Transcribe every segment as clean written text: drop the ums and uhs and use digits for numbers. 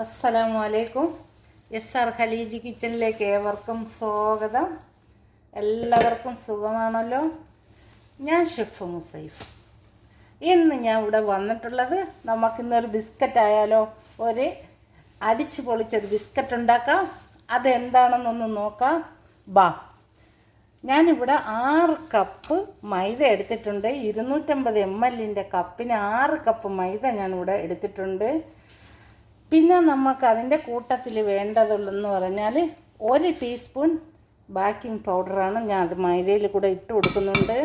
അസ്സലാമു അലൈക്കും. SR ഖലീജ് കിച്ചണിലേക്ക് ഏവർക്കും സ്വാഗതം. എല്ലാവർക്കും സുഖമാണല്ലോ. ഞാൻ ഷെഫ് മുസൈഫ്. ഇന്ന് ഞാൻ ഇവിടെ വന്നിട്ടുള്ളത് നമുക്കിന്നൊരു ബിസ്ക്കറ്റ് ആയാലോ, ഒരു അടിച്ച് പൊളിച്ചൊരു ബിസ്ക്കറ്റ് ഉണ്ടാക്കാം. അതെന്താണെന്നൊന്ന് നോക്കാം. ഞാനിവിടെ 6 കപ്പ് മൈദ എടുത്തിട്ടുണ്ട്. 250 ml കപ്പിന് 6 കപ്പ് മൈദ ഞാനിവിടെ എടുത്തിട്ടുണ്ട്. പിന്നെ നമുക്ക് അതിൻ്റെ കൂട്ടത്തിൽ വേണ്ടതുള്ളെന്ന് പറഞ്ഞാൽ 1 ടീസ്പൂൺ ബേക്കിംഗ് പൗഡറാണ്. ഞാൻ അത് മൈദയിൽ കൂടെ ഇട്ട് കൊടുക്കുന്നുണ്ട്.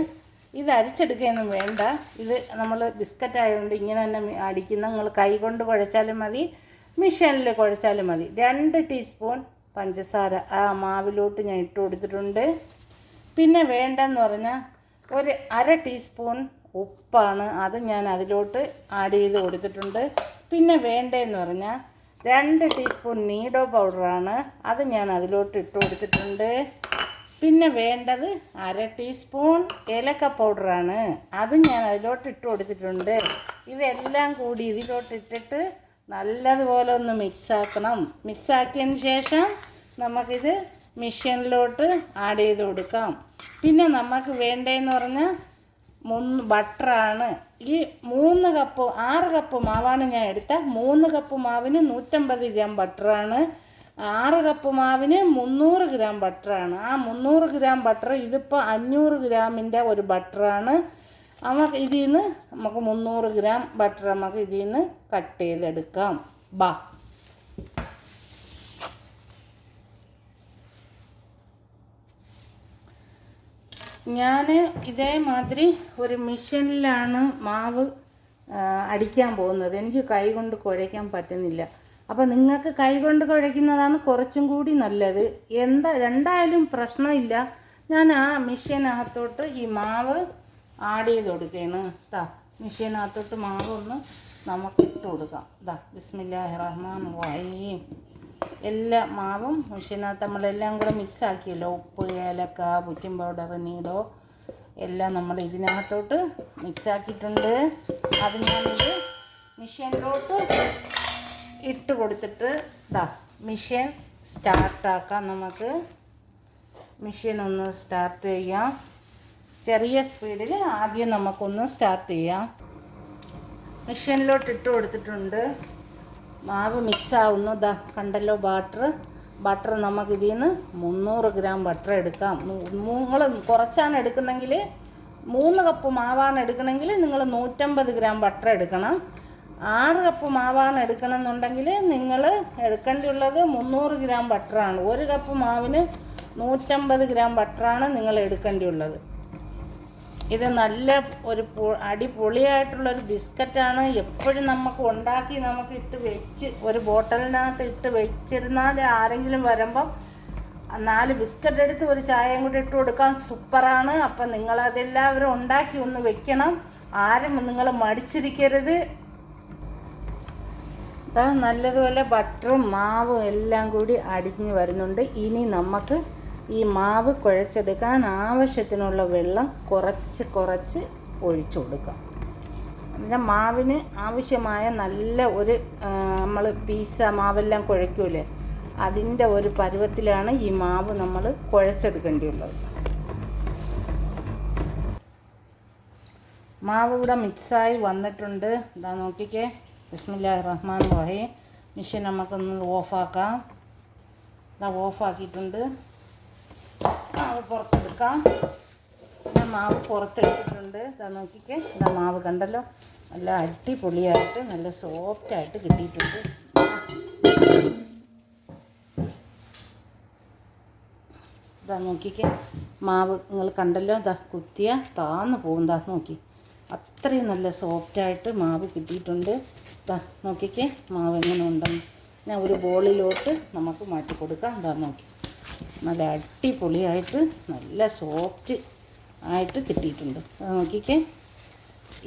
ഇത് അരിച്ചെടുക്കുകയൊന്നും വേണ്ട. ഇത് നമ്മൾ ബിസ്ക്കറ്റ് ആയതുകൊണ്ട് ഇങ്ങനെ തന്നെ അടിക്കുന്ന, നിങ്ങൾ കൈ കൊണ്ട് കുഴച്ചാലും മതി, മെഷീനിൽ കുഴച്ചാലും മതി. 2 ടീസ്പൂൺ പഞ്ചസാര ആ മാവിലോട്ട് ഞാൻ ഇട്ട് കൊടുത്തിട്ടുണ്ട്. പിന്നെ വേണ്ടെന്ന് പറഞ്ഞാൽ 1/2 ടീസ്പൂൺ ഉപ്പാണ്. അത് ഞാൻ അതിലോട്ട് ആഡ് ചെയ്ത് കൊടുത്തിട്ടുണ്ട്. പിന്നെ വേണ്ടതെന്ന് പറഞ്ഞാൽ 2 ടീസ്പൂൺ നീഡോ പൗഡറാണ്. അത് ഞാൻ അതിലോട്ട് ഇട്ട് കൊടുത്തിട്ടുണ്ട്. പിന്നെ വേണ്ടത് 1/2 ടീസ്പൂൺ ഏലക്ക പൗഡറാണ്. അത് ഞാൻ അതിലോട്ട് ഇട്ട് കൊടുത്തിട്ടുണ്ട്. ഇതെല്ലാം കൂടി ഇതിലോട്ട് ഇട്ടിട്ട് നല്ലതുപോലെ ഒന്ന് മിക്സാക്കണം. മിക്സാക്കിയതിന് ശേഷം നമുക്കിത് മെഷീനിലോട്ട് ആഡ് ചെയ്ത് കൊടുക്കാം. പിന്നെ നമുക്ക് വേണ്ടതെന്ന് പറഞ്ഞാൽ ബട്ടറാണ്. ഈ 6 കപ്പ് മാവാണ് ഞാൻ എടുത്ത. 3 കപ്പ് മാവിന് 150 ഗ്രാം ബട്ടറാണ്. 6 കപ്പ് മാവിന് 300 ഗ്രാം ബട്ടറാണ്. ആ 300 ഗ്രാം ബട്ടർ ഇതിപ്പോൾ 500 ഗ്രാമിൻ്റെ ഒരു ബട്ടറാണ്. ഇതിൽ നിന്ന് നമുക്ക് 300 ഗ്രാം ബട്ടർ നമുക്ക് ഇതിൽ നിന്ന് കട്ട് ചെയ്തെടുക്കാം. ഞാൻ ഇതേമാതിരി ഒരു മെഷീനിലാണ് മാവ് അടിക്കാൻ പോകുന്നത്. എനിക്ക് കൈ കൊണ്ട് കുഴയ്ക്കാൻ പറ്റുന്നില്ല. അപ്പോൾ നിങ്ങൾക്ക് കൈ കൊണ്ട് കുഴയ്ക്കുന്നതാണ് കുറച്ചും കൂടി നല്ലത്. രണ്ടായാലും പ്രശ്നമില്ല. ഞാൻ ആ മെഷീനകത്തോട്ട് ഈ മാവ് ആഡ് ചെയ്ത് കൊടുക്കുകയാണ്. മെഷീനകത്തോട്ട് മാവ് ഒന്ന് നമുക്ക് ഇട്ട് കൊടുക്കാം. ബിസ്മില്ലാഹിർ റഹ്മാനിർ റഹീം. എല്ലാ മാവും മെഷീനകത്ത് നമ്മളെല്ലാം കൂടെ മിക്സ് ആക്കിയല്ലോ. ഉപ്പ്, ഏലക്ക, ബേക്കിംഗ് പൗഡർ, നീഡോ എല്ലാം നമ്മൾ ഇതിനകത്തോട്ട് മിക്സ് ആക്കിയിട്ടുണ്ട്. അത് ഞാനിത് മെഷീനിലോട്ട് ഇട്ട് കൊടുത്തിട്ട് മെഷീൻ സ്റ്റാർട്ടാക്കാം. നമുക്ക് മെഷീൻ ഒന്ന് സ്റ്റാർട്ട് ചെയ്യാം. ചെറിയ സ്പീഡിൽ ആദ്യം നമുക്കൊന്ന് സ്റ്റാർട്ട് ചെയ്യാം. മെഷീനിലോട്ട് ഇട്ട് കൊടുത്തിട്ടുണ്ട്. മാവ് മിക്സാവുന്നു. കണ്ടല്ലോ ബട്ടർ നമുക്കിതിൽ നിന്ന് 300 ഗ്രാം ബട്ടർ എടുക്കാം. നിങ്ങൾ കുറച്ചാണ് എടുക്കുന്നെങ്കിൽ, 3 കപ്പ് മാവാണ് എടുക്കണമെങ്കിൽ നിങ്ങൾ 150 ഗ്രാം ബട്ടർ എടുക്കണം. 6 കപ്പ് മാവാണ് എടുക്കണമെന്നുണ്ടെങ്കിൽ നിങ്ങൾ എടുക്കേണ്ടിയുള്ളത് 300 ഗ്രാം ബട്ടറാണ്. 1 കപ്പ് മാവിന് 150 ഗ്രാം ബട്ടറാണ് നിങ്ങൾ എടുക്കേണ്ടിയുള്ളത്. ഇത് നല്ല ഒരു അടിപൊളിയായിട്ടുള്ളൊരു ബിസ്ക്കറ്റാണ്. എപ്പോഴും നമുക്ക് ഉണ്ടാക്കി നമുക്ക് ഇട്ട് വെച്ച് ഒരു ബോട്ടലിനകത്ത് ഇട്ട് വെച്ചിരുന്നാൽ ആരെങ്കിലും വരുമ്പം 4 ബിസ്ക്കറ്റ് എടുത്ത് ഒരു ചായയും കൂടി ഇട്ട് കൊടുക്കാൻ സൂപ്പറാണ്. അപ്പം നിങ്ങളതെല്ലാവരും ഉണ്ടാക്കി ഒന്ന് വെക്കണം. ആരും നിങ്ങൾ മടിച്ചിരിക്കരുത്. നല്ലതുപോലെ ബട്ടറും മാവും എല്ലാം കൂടി അടിഞ്ഞ് വരുന്നുണ്ട്. ഇനി നമുക്ക് ഈ മാവ് കുഴച്ചെടുക്കാൻ ആവശ്യത്തിനുള്ള വെള്ളം കുറച്ച് ഒഴിച്ചു കൊടുക്കാം. പിന്നെ മാവിന് ആവശ്യമായ നല്ല ഒരു നമ്മൾ പീസ മാവെല്ലാം കുഴയ്ക്കൂലേ, അതിൻ്റെ ഒരു പരുവത്തിലാണ് ഈ മാവ് നമ്മൾ കുഴച്ചെടുക്കേണ്ടിയുള്ളത്. മാവ് ഇവിടെ മിക്സായി വന്നിട്ടുണ്ട്. നോക്കിക്കേ. ബിസ്മില്ലാഹിർ റഹ്മാനിർ റഹീം. മെഷീൻ നമുക്കൊന്ന് ഓഫാക്കാം. ഓഫാക്കിയിട്ടുണ്ട്. മാവ് പുറത്തെടുക്കാം. ഞാൻ മാവ് പുറത്തെടുത്തിട്ടുണ്ട്. നോക്കിക്കേ. മാവ് കണ്ടല്ലോ, നല്ല അടിപൊളിയായിട്ട് നല്ല സോഫ്റ്റായിട്ട് കിട്ടിയിട്ടുണ്ട്. നോക്കിക്കേ. മാവ് നിങ്ങൾ കണ്ടല്ലോ, കുത്തിയ താന്ന് പോകും. നോക്കി, അത്രയും നല്ല സോഫ്റ്റായിട്ട് മാവ് കിട്ടിയിട്ടുണ്ട്. നോക്കിക്കേ മാവ് എങ്ങനെ ഉണ്ടെന്ന്. ഞാൻ ഒരു ബോളിലോട്ട് നമുക്ക് മാറ്റി കൊടുക്കാം. നോക്കി, നല്ല അടിപൊളിയായിട്ട് നല്ല സോഫ്റ്റ് ആയിട്ട് കിട്ടിയിട്ടുണ്ട്. നോക്കിക്കേ.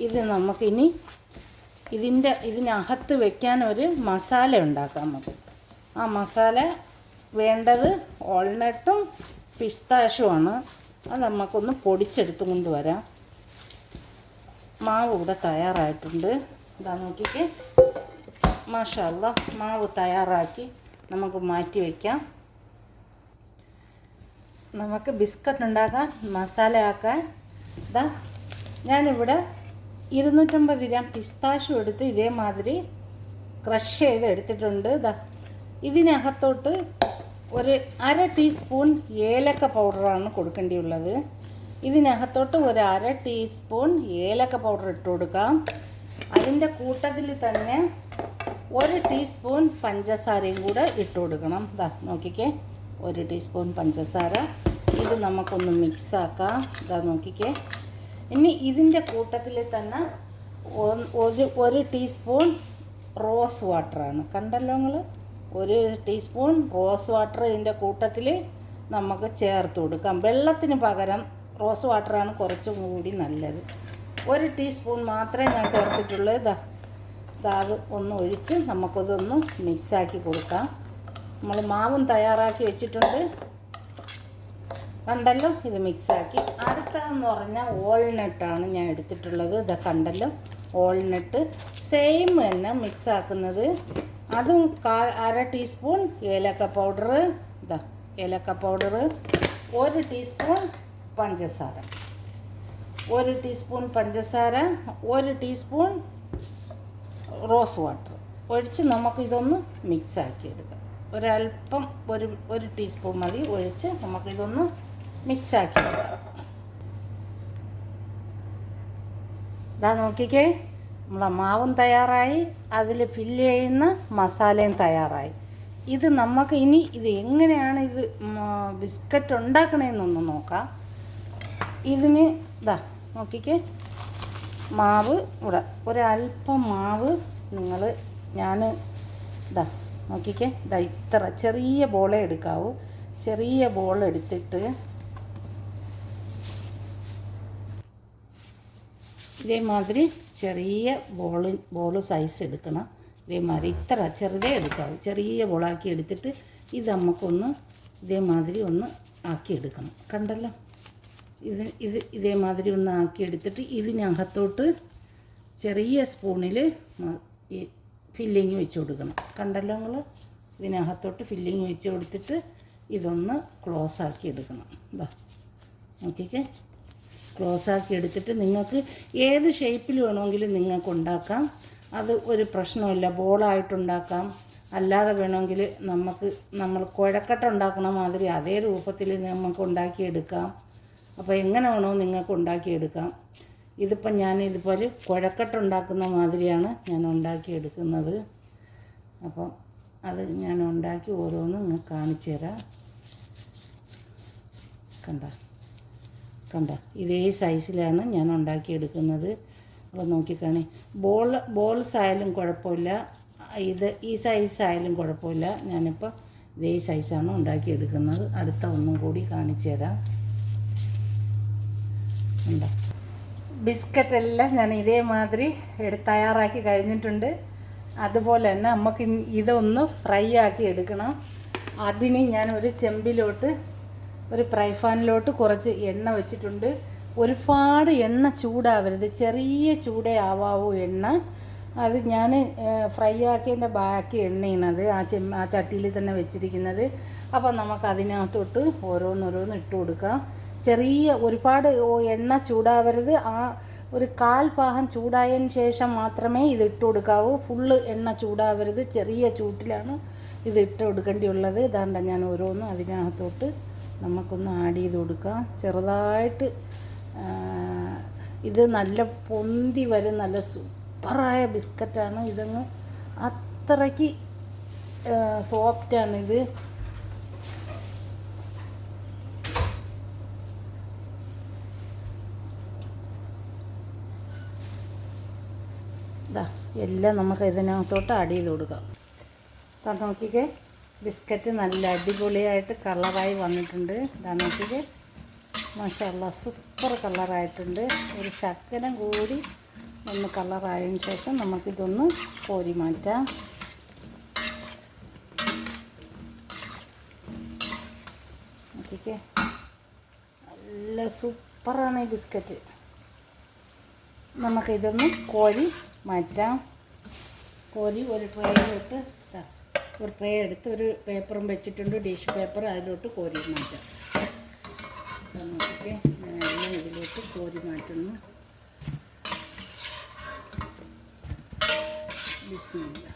ഇത് നമുക്കിനി ഇതിനകത്ത് വെക്കാൻ ഒരു മസാല ഉണ്ടാക്കാം. നമുക്ക് ആ മസാല വേണ്ടത് വാൾനട്ടും പിസ്താഷുമാണ്. അത് നമുക്കൊന്ന് പൊടിച്ചെടുത്തും കൊണ്ട് വരാം. മാവ് ഇവിടെ തയ്യാറായിട്ടുണ്ട്. നോക്കിക്കേ. മാഷാ അല്ലാ മാവ് തയ്യാറാക്കി നമുക്ക് മാറ്റി വയ്ക്കാം. നമുക്ക് ബിസ്ക്കറ്റ് ഉണ്ടാക്കാൻ മസാലയാക്കാൻ ഇതാ ഞാനിവിടെ 250 ഗ്രാം പിസ്താഷ്യൂ എടുത്ത് ഇതേമാതിരി ക്രഷ് ചെയ്ത് എടുത്തിട്ടുണ്ട്. ഇതാ ഇതിനകത്തോട്ട് ഒരു 1/2 ടീസ്പൂൺ ഏലക്ക പൗഡറാണ് കൊടുക്കേണ്ടിയുള്ളത്. ഇതിനകത്തോട്ട് ഒരു 1/2 ടീസ്പൂൺ ഏലക്ക പൗഡർ ഇട്ട് കൊടുക്കാം. അതിൻ്റെ കൂട്ടത്തിൽ തന്നെ 1 ടീസ്പൂൺ പഞ്ചസാരയും കൂടെ ഇട്ട് കൊടുക്കണം. ഇതാ നോക്കിക്കേ, 1 ടീസ്പൂൺ പഞ്ചസാര. ഇത് നമുക്കൊന്ന് മിക്സാക്കാം. ഇതാ നോക്കിക്കേ. ഇനി ഇതിൻ്റെ കൂട്ടത്തിൽ തന്നെ 1 ടീസ്പൂൺ റോസ് വാട്ടറാണ്. കണ്ടല്ലോ നിങ്ങൾ, 1 ടീസ്പൂൺ റോസ് വാട്ടർ ഇതിൻ്റെ കൂട്ടത്തിൽ നമുക്ക് ചേർത്ത് കൊടുക്കാം. വെള്ളത്തിന് പകരം റോസ് വാട്ടറാണ് കുറച്ചും കൂടി നല്ലത്. 1 ടീസ്പൂൺ മാത്രമേ ഞാൻ ചേർത്തിട്ടുള്ളൂ. അത് ഒന്ന് ഒഴിച്ച് നമുക്കതൊന്ന് മിക്സാക്കി കൊടുക്കാം. നമ്മൾ മാവും തയ്യാറാക്കി വെച്ചിട്ടുണ്ട്, കണ്ടല്ലോ. ഇത് മിക്സാക്കി. അടുത്തതെന്ന് പറഞ്ഞാൽ വാൾനട്ടാണ് ഞാൻ എടുത്തിട്ടുള്ളത്. കണ്ടല്ലോ, വാൾനട്ട് സെയിം തന്നെ മിക്സാക്കുന്നത്. അതും 1/2 ടീസ്പൂൺ ഏലക്ക പൗഡർ. ഏലക്ക പൗഡർ, 1 ടീസ്പൂൺ പഞ്ചസാര, 1 ടീസ്പൂൺ പഞ്ചസാര, 1 ടീസ്പൂൺ റോസ് വാട്ടർ ഒഴിച്ച് നമുക്കിതൊന്ന് മിക്സാക്കി എടുക്കാം. ഒരല്പം ഒരു ടീസ്പൂൺ മതി ഒഴിച്ച് നമുക്കിതൊന്ന് മിക്സാക്കി എടുക്കാം. ഇതാ നോക്കിക്കേ, നമ്മളെ മാവും തയ്യാറായി, അതിൽ ഫില്ല് ചെയ്യുന്ന മസാലയും തയ്യാറായി. ഇത് നമുക്ക് ഇനി ഇത് എങ്ങനെയാണ് ഇത് ബിസ്ക്കറ്റ് ഉണ്ടാക്കണമെന്നൊന്ന് നോക്കാം. ഇതിന് നോക്കിക്കേ, മാവ് ഇവിടെ ഒരല്പം മാവ് ഞാൻ നോക്കിക്കേ, ഇത്ര ചെറിയ ബോളേ എടുക്കാവൂ. ചെറിയ ബോൾ എടുത്തിട്ട് ഇതേമാതിരി ചെറിയ ബോൾ സൈസ് എടുക്കണം. ഇതേമാതിരി ഇത്ര ചെറുതേ എടുക്കാവൂ. ചെറിയ ബോളാക്കി എടുത്തിട്ട് ഇത് നമുക്കൊന്ന് ഇതേമാതിരി ഒന്ന് ആക്കിയെടുക്കണം. കണ്ടല്ലോ, ഇതേമാതിരി ഒന്ന് ആക്കിയെടുത്തിട്ട് ഇതിനകത്തോട്ട് ചെറിയ സ്പൂണിൽ ഈ ഫില്ലിങ് വെച്ച് കൊടുക്കണം. കണ്ടല്ലോ നിങ്ങൾ, ഇതിനകത്തോട്ട് ഫില്ലിങ് വെച്ച് കൊടുത്തിട്ട് ഇതൊന്ന് ക്ലോസ് ആക്കി എടുക്കണം. നോക്കിക്കേ, ക്ലോസ് ആക്കി എടുത്തിട്ട് നിങ്ങൾക്ക് ഏത് ഷേപ്പിൽ വേണമെങ്കിലും നിങ്ങൾക്ക് ഉണ്ടാക്കാം. അത് ഒരു പ്രശ്നമില്ല. ബോളായിട്ടുണ്ടാക്കാം, അല്ലാതെ വേണമെങ്കിൽ നമ്മൾ കുഴക്കട്ട ഉണ്ടാക്കണ മാതിരി അതേ രൂപത്തിൽ നമുക്ക് ഉണ്ടാക്കിയെടുക്കാം. അപ്പോൾ എങ്ങനെ വേണോ നിങ്ങൾക്ക് ഉണ്ടാക്കിയെടുക്കാം. ഇതിപ്പം ഞാൻ ഇതുപോലെ കുഴക്കട്ട ഉണ്ടാക്കുന്ന മാതിരിയാണ് ഞാൻ ഉണ്ടാക്കിയെടുക്കുന്നത്. അപ്പം അത് ഞാൻ ഉണ്ടാക്കി ഓരോന്നും നിങ്ങൾക്ക് കാണിച്ചു തരാം. കണ്ട ഇതേ സൈസിലാണ് ഞാൻ ഉണ്ടാക്കിയെടുക്കുന്നത്. അപ്പോൾ നോക്കിക്കാണേ, ബോൾസ് ആയാലും കുഴപ്പമില്ല, ഈ സൈസായാലും കുഴപ്പമില്ല. ഞാനിപ്പോൾ ഇതേ സൈസാണ് ഉണ്ടാക്കിയെടുക്കുന്നത്. അടുത്ത ഒന്നും കൂടി കാണിച്ചു തരാം. ബിസ്ക്കറ്റെല്ലാം ഞാൻ ഇതേമാതിരി തയ്യാറാക്കി കഴിഞ്ഞിട്ടുണ്ട്. അതുപോലെ തന്നെ നമുക്ക് ഇതൊന്ന് ഫ്രൈ ആക്കി എടുക്കണം. അതിന് ഞാൻ ഒരു ചെമ്പിലോട്ട് ഒരു ഫ്രൈ പാനിലോട്ട് കുറച്ച് എണ്ണ വെച്ചിട്ടുണ്ട്. ഒരുപാട് എണ്ണ ചൂടാവരുത്, ചെറിയ ചൂടേ ആവാവൂ എണ്ണ. അത് ഞാൻ ഫ്രൈ ആക്കിയതിൻ്റെ ബാക്കി എണ്ണയാണത് ആ ചട്ടിയിൽ തന്നെ വെച്ചിരിക്കുന്നത്. അപ്പോൾ നമുക്ക് അതിനകത്തോട്ട് ഓരോന്നോരോന്ന് ഇട്ട് കൊടുക്കാം. ഒരുപാട് എണ്ണ ചൂടാവരുത്. ഒരു 1/4 ഭാഗം ചൂടായതിന് ശേഷം മാത്രമേ ഇത് ഇട്ട് കൊടുക്കാവൂ. ഫുള്ള് എണ്ണ ചൂടാവരുത്, ചെറിയ ചൂട്ടിലാണ് ഇത് ഇട്ട് കൊടുക്കേണ്ടിയുള്ളത്. ഇതാണ്ട ഞാൻ ഓരോന്നും അതിനകത്തോട്ട് നമുക്കൊന്ന് ആഡ് ചെയ്ത് കൊടുക്കാം ചെറുതായിട്ട്. ഇത് നല്ല പൊന്തി വരും, നല്ല സൂപ്പറായ ബിസ്ക്കറ്റാണ്. ഇതങ്ങ് അത്രയ്ക്ക് സോഫ്റ്റാണിത്. എല്ലാം നമുക്ക് ഇതിനകത്തോട്ട് ആഡ് ചെയ്ത് കൊടുക്കാം. നോക്കിക്കേ, ബിസ്ക്കറ്റ് നല്ല അടിപൊളിയായിട്ട് കളറായി വന്നിട്ടുണ്ട്. നോക്കിക്കേ, മാഷാ അല്ലാ സൂപ്പർ കളറായിട്ടുണ്ട്. ഒരു ശകലം കൂടി ഒന്ന് കളറായതിന് ശേഷം നമുക്കിതൊന്ന് കോരി മാറ്റാം. നോക്കിക്കേ, നല്ല സൂപ്പറാണ് ഈ ബിസ്ക്കറ്റ്. നമുക്കിതൊന്ന് കോരി മാറ്റാം. കോരി ഒരു ട്രേയിലോട്ട് ഒരു ട്രേ എടുത്ത് ഒരു പേപ്പറും വെച്ചിട്ടുണ്ട്, ഡിഷ് പേപ്പർ, അതിലോട്ട് കോരി മാറ്റാം. നോക്കിക്കേ, ഞാനെല്ലാം ഇതിലോട്ട് കോരി മാറ്റുന്നു. ബിസ്മില്ല.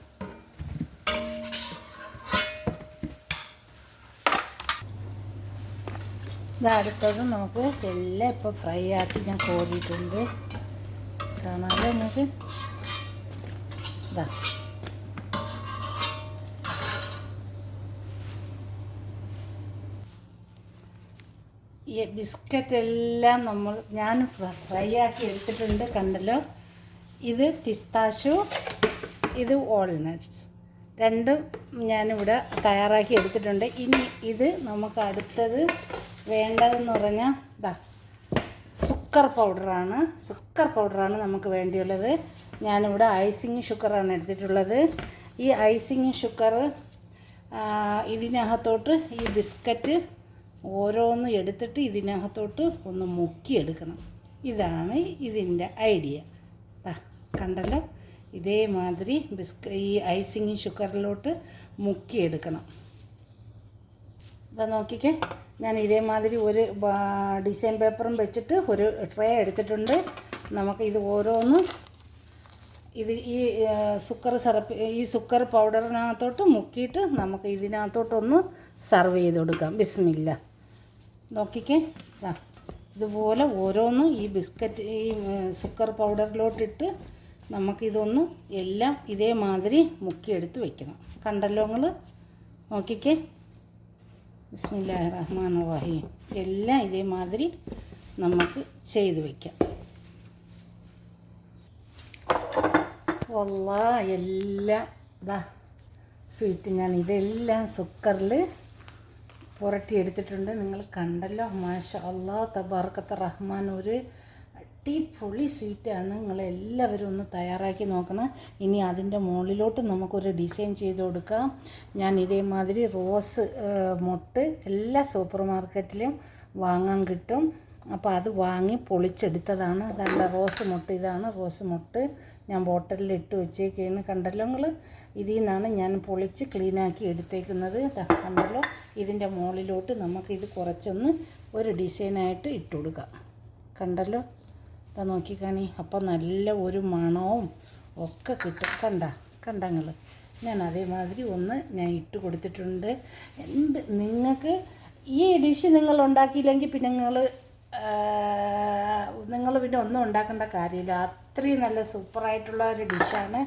അടുത്തത് നമുക്ക് എല്ലാം ഇപ്പോൾ ഫ്രൈ ആക്കി ഞാൻ കോരിയിട്ടുണ്ട്. കാണാമല്ലോ നമുക്ക്. ഇതാ ഈ ബിസ്ക്കറ്റ് എല്ലാം ഞാൻ ഫ്രൈ ആക്കി എടുത്തിട്ടുണ്ട്, കണ്ടല്ലോ. ഇത് പിസ്താഷ്യൂ, ഇത് വാൾനട്ട്സ്, രണ്ടും ഞാനിവിടെ തയ്യാറാക്കി എടുത്തിട്ടുണ്ട്. ഇനി ഇത് നമുക്ക് അടുത്തത് വേണ്ടതെന്ന് പറഞ്ഞാൽ സുക്കർ പൗഡറാണ് നമുക്ക് വേണ്ടിയുള്ളത്. ഞാനിവിടെ ഐസിങ് ഷുഗറാണ് എടുത്തിട്ടുള്ളത്. ഈ ഐസിങ് ഷുഗർ ഇതിനകത്തോട്ട് ഈ ബിസ്ക്കറ്റ് ഓരോന്ന് എടുത്തിട്ട് ഇതിനകത്തോട്ട് ഒന്ന് മുക്കിയെടുക്കണം. ഇതാണ് ഇതിൻ്റെ ഐഡിയ. കണ്ടല്ലോ, ഇതേമാതിരി ഈ ഐസിങ് ഷുഗറിലോട്ട് മുക്കിയെടുക്കണം. ഇതാ നോക്കിക്കേ, ഞാൻ ഇതേമാതിരി ഒരു ഡിസൈൻ പേപ്പറും വെച്ചിട്ട് ഒരു ട്രേ എടുത്തിട്ടുണ്ട്. നമുക്ക് ഇത് ഓരോന്ന് ഈ സുക്കർ പൗഡറിനകത്തോട്ട് മുക്കിയിട്ട് നമുക്ക് ഇതിനകത്തോട്ടൊന്ന് സർവ് ചെയ്ത് കൊടുക്കാം. ബിസ്മില്ല. നോക്കിക്കേ, ഇതുപോലെ ഓരോന്നും ഈ ബിസ്ക്കറ്റ് ഈ സുക്കർ പൗഡറിലോട്ടിട്ട് നമുക്കിതൊന്ന് എല്ലാം ഇതേമാതിരി മുക്കിയെടുത്ത് വയ്ക്കണം. കണ്ടല്ലോ നിങ്ങൾ. നോക്കിക്കേ, ബിസ്മില്ലാഹിർ റഹ്മാനിർ റഹീം. എല്ലാം ഇതേമാതിരി നമുക്ക് ചെയ്ത് വയ്ക്കാം. എല്ലാം സ്വീറ്റ് ഞാൻ ഇതെല്ലാം സുക്കറിൽ പുരട്ടിയെടുത്തിട്ടുണ്ട്. നിങ്ങൾ കണ്ടല്ലോ. മാഷാ അല്ലാഹ് തബാറക്കത്ത റഹ്മാൻ. ഒരു അടിപൊളി സ്വീറ്റാണ്. നിങ്ങളെല്ലാവരും ഒന്ന് തയ്യാറാക്കി നോക്കണം. ഇനി അതിൻ്റെ മുകളിലോട്ട് നമുക്കൊരു ഡിസൈൻ ചെയ്ത് കൊടുക്കാം. ഞാൻ ഇതേമാതിരി റോസ് മൊട്ട് എല്ലാ സൂപ്പർ മാർക്കറ്റിലും വാങ്ങാൻ കിട്ടും. അപ്പോൾ അത് വാങ്ങി പൊളിച്ചെടുത്തതാണ്. അതാണ്ട് റോസ് മൊട്ട്. ഇതാണ് റോസ് മൊട്ട്. ഞാൻ ബോട്ടിലിൽ ഇട്ട് വെച്ചേക്കാണ്. കണ്ടല്ലോ നിങ്ങൾ. ഇതിൽ നിന്നാണ് ഞാൻ പൊളിച്ച് ക്ലീനാക്കി എടുത്തേക്കുന്നത്. കണ്ടല്ലോ. ഇതിൻ്റെ മുകളിലോട്ട് നമുക്കിത് കുറച്ചൊന്ന് ഒരു ഡിസൈനായിട്ട് ഇട്ട് കൊടുക്കാം. കണ്ടല്ലോ. നോക്കിക്കാണി. അപ്പോൾ നല്ല ഒരു മണവും ഒക്കെ കിട്ടും. കണ്ടങ്ങൾ. ഞാൻ അതേമാതിരി ഞാൻ ഇട്ട് കൊടുത്തിട്ടുണ്ട്. നിങ്ങൾക്ക് ഈ ഡിഷ് നിങ്ങൾ ഉണ്ടാക്കിയില്ലെങ്കിൽ പിന്നെ നിങ്ങൾ പിന്നെ ഒന്നും ഉണ്ടാക്കേണ്ട കാര്യമില്ല. അത്രയും നല്ല സൂപ്പറായിട്ടുള്ള ഒരു ഡിഷാണ്.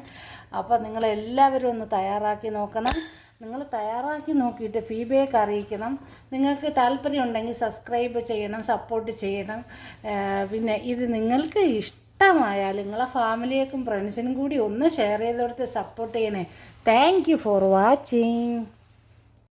അപ്പോൾ നിങ്ങളെല്ലാവരും ഒന്ന് തയ്യാറാക്കി നോക്കണം. നിങ്ങൾ തയ്യാറാക്കി നോക്കിയിട്ട് ഫീഡ്ബാക്ക് അറിയിക്കണം. നിങ്ങൾക്ക് താല്പര്യം ഉണ്ടെങ്കിൽ സബ്സ്ക്രൈബ് ചെയ്യണം, സപ്പോർട്ട് ചെയ്യണം. പിന്നെ ഇത് നിങ്ങൾക്ക് ഇഷ്ടമായാൽ നിങ്ങളെ ഫാമിലിയേക്കും ഫ്രണ്ട്സിനും കൂടി ഒന്ന് ഷെയർ ചെയ്ത് കൊടുത്ത് സപ്പോർട്ട് ചെയ്യണേ. Thank you for watching.